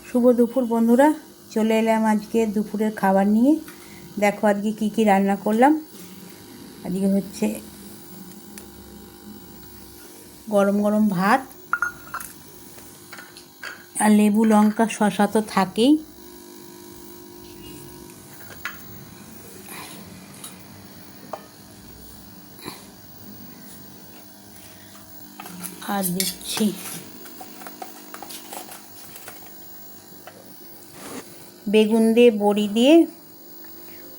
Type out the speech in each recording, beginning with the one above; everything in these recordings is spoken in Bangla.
শুভ দুপুর বন্ধুরা, চলে এলাম আজকে দুপুরের খাবার নিয়ে। দেখো আজকে কি কি রান্না করলাম। আজকে হচ্ছে গরম গরম ভাত আর লেবু লঙ্কা শসা তো থাকেই, আর দিচ্ছি বেগুন দিয়ে বড়ি দিয়ে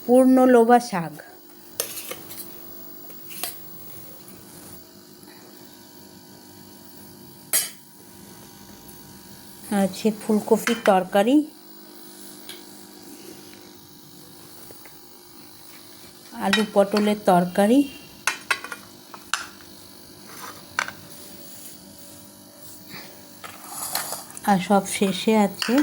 পূর্ণ লোভা শাক, আছে ফুলকপির তরকারি, আলু পটলের তরকারি, আর সব শেষে আছে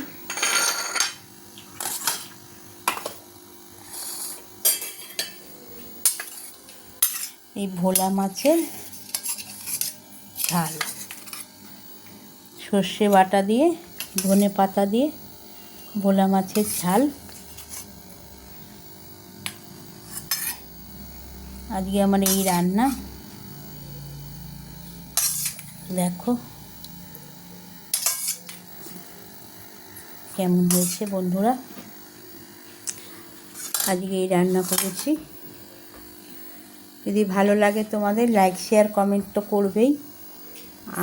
এই ভোলা মাছের ঝাল, সর্ষে বাটা দিয়ে ধনে পাতা দিয়ে ভোলা মাছের ঝাল। আজকে আমার এই রান্না। দেখো কেমন হয়েছে বন্ধুরা, আজকে এই রান্না করেছি। যদি ভালো লাগে তোমাদের লাইক শেয়ার কমেন্ট তো করবেই,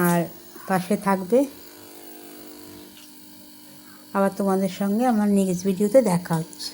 আর পাশে থাকবে। আবার তোমাদের সঙ্গে আমার নেক্সট ভিডিওতে দেখা হচ্ছে।